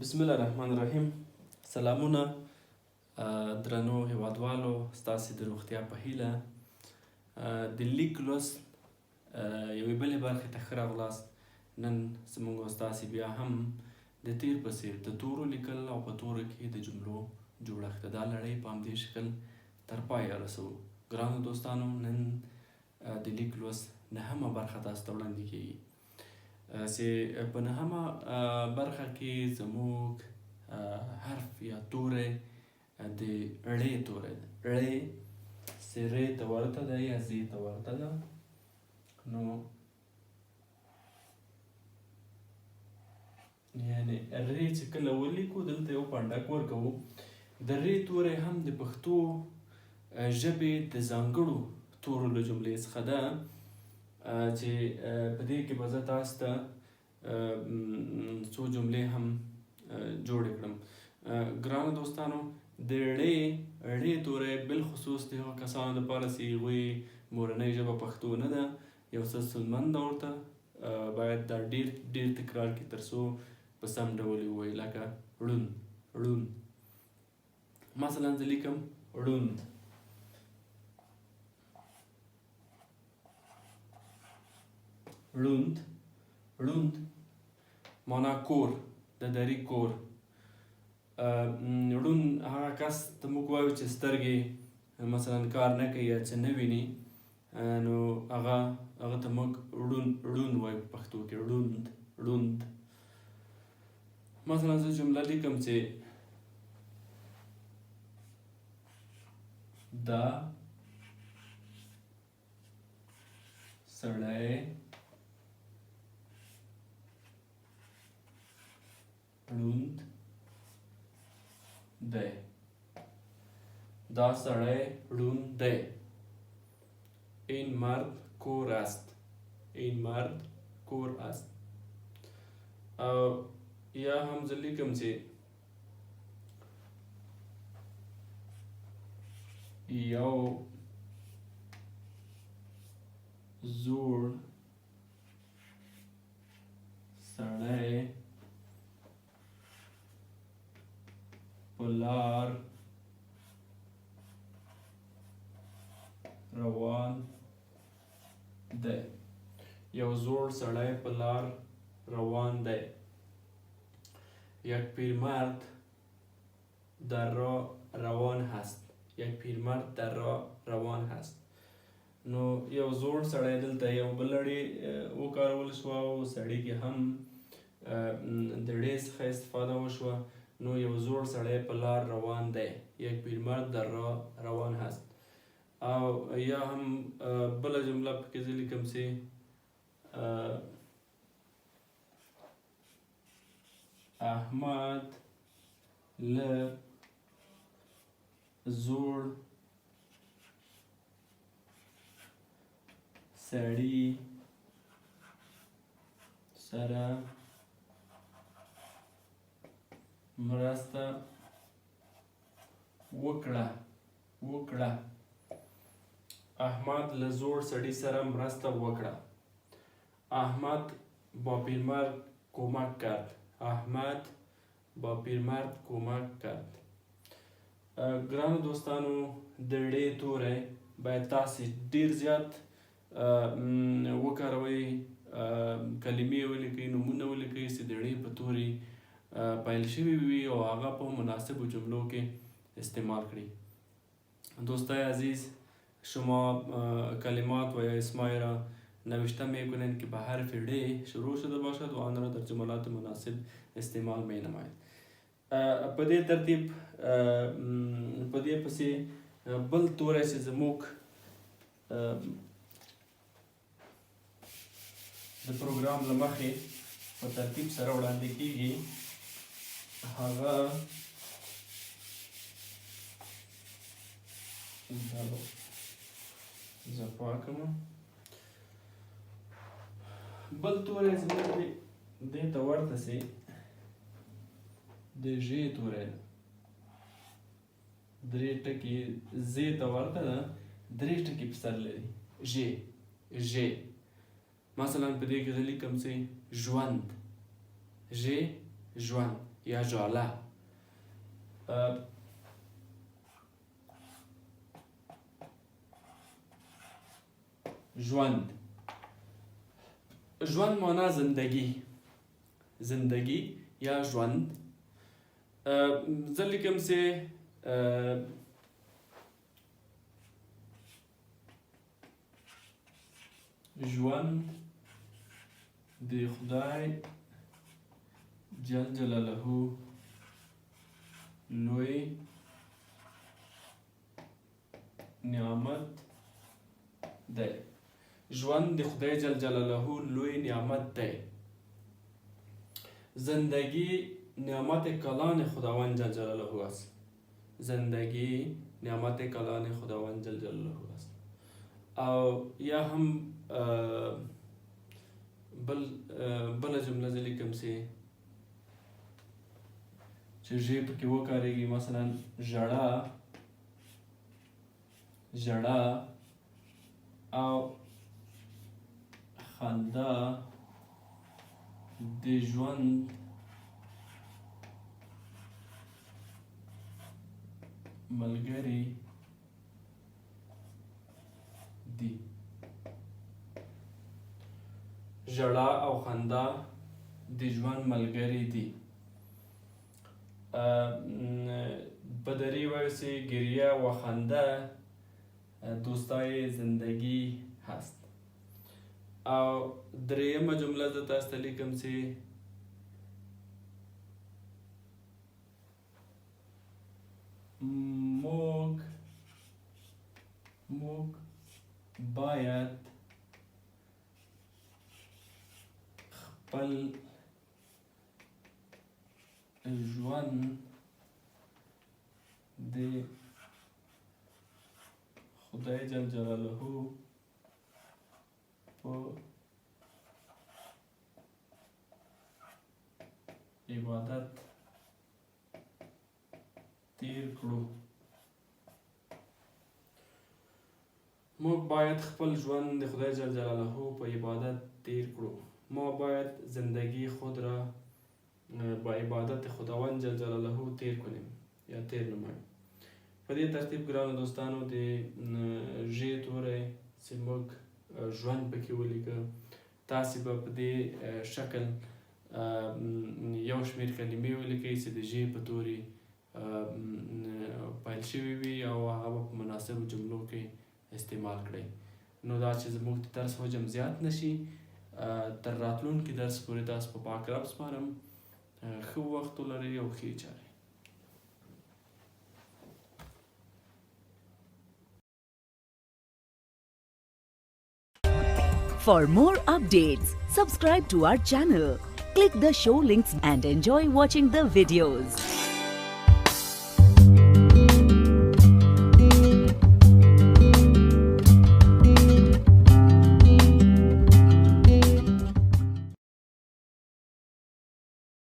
بسم الله الرحمن الرحیم. سلامونه درنو هیوادوالو، ستاسې د روغتیا په هیله د لیک لوست یوې بلې برخې ته ښه راغلاست. نن زموږ او ستاسې بیا هم د تیر په څیر د تورو لیکل او په تورو کې د جملو جوړښت دا لړۍ په همدې شکل تر پایه رسوو. ګرانو دوستانو، نن د لیک لوست 9مه برخه تاسو ته وړاندې کیږي چې په 9مه برخه کې زموږ حرف یا توری د ړې توری ده. ړې چې ری ته ورته ده یا زی ته ورته ده. نو یعنې ری چې کله ولیکو دلته یو پنډک ورکوو. د ری توری هم د پښتو ژبې د ځانګړو تورو له جملې څخه ده چې په دې کې به زه تاسو ته څو جملې هم جوړې کړم. ګرانو دوستانو، د ړې توری بالخصوص د هغو کسانو لپاره چې هغوی مورنۍ ژبه پښتو نه ده، یو څه ستونزمن ده ورته، باید دا ډېر تکرار کړي تر څو په سم ډول یې ووایي. لکه ړوند. مثلا زه لیکم ړوند. ړوند معنا کور، د دري کور. ړوند هغه کس ته موږ وایو چې سترګې مثلا کار نه کوي یا څه نه ویني، نو هغه ته موږ ړوند وایو په پښتو کې. ړوند. مثلا زه جمله لیکم چې دا سړی ړوند دی. دا سړی ړوند دی. این مرد کور است. او یا هم زه لیکم چې یو زوړ سړی په لار روان دی. یو زوړ سړی په لار روان دی. یک پیرمرد در راه روان هست. نو یو زوړ سړی دلته یو بل ړې وکارول شوه او سړي کې هم د ړې څخه استفاده وشوه. نو یو زوړ سړی په لار روان دی. یک پیرمرد در راه روان هست. او یا هم بله جمله پکې زه لیکم چې احمد له زوړ سړي سره مرسته وکړه. احمد له زوړ سړي سره مرسته وکړه. احمد با پیرمرد کمک کرد. ګرانو دوستانو، د ړې توری باید تاسې ډیر زیات وکاروئ. کلمې ولیکئ، نومونه ولیکئ چې د ړې په توري پیل شوي وي او هغه په مناسبو جملو کې استعمال کړی. دوستای عزیز، شما کلمات و یا اسمای را نوشته میکنید که به حرف ړ شروع شده باشد و آن را در جملات مناسب استعمال می نماید. په دې ترتیب په دې پسې بل توری چې زموږ د پروګرام له مخې په ترتیب سره وړاندې کیږي هغه زه پاکم. بل توری زموږ دې ته ورته سي د ژ توری ده. درې ټکي زې ته ورته ده، درې ټکي په سر لري. ژ. مثلا په دې کې زه لیکم چې ژوند. ژوند. یا ژاله. ژوند. ژوند معنا زندگی یا ژوند. زه لیکم چې ژوند د خدای جل جلاله لوی نعمت دی. ژوند د خدای جل جلاله لوی نعمت دی. زندگی نعمت کلان خداوند جل جلاله است. زندگی نعمت کلان خداوند جل جلاله است. او یا هم بل جمله زه لیکم چې ژ پکې وکارېږي، مثلا ژړا او خندا د ژوند ملګری دي. ژړا او خندا د ژوند ملګری دي. بدری وایسی گریه و خنده دوستای زندگی هست. او دریمه جمله زه تاسو ته لیکم چې موږ باید خپل ژوند د خدای جل جلاله په عبادت تیر کړو. موږ باید خپل ژوند د خدای جل جلاله په عبادت تیر کړو. ما باید زندگی خود را با عبادت خداوند جل جلاله تیر کنیم یا تیر نماییم. په دې ترتیب ګرانو دوستانو د ژ توری چې موږ ژوند پکې ولیکه، تاسې به په دې شکل یو شمېر کلمې ولیکئ چې د ژ په توري پیل شوي وي او هغه به په مناسبو جملو کې استعمال کړئ. نو دا چې زموږ د درس حجم زیات نشي، تر راتلونکي درس پورې تاسو په پاک رب سپارم. ښه وخت ولرئ او ښې چارې. For more updates, subscribe to our channel, click the show links and enjoy watching the videos.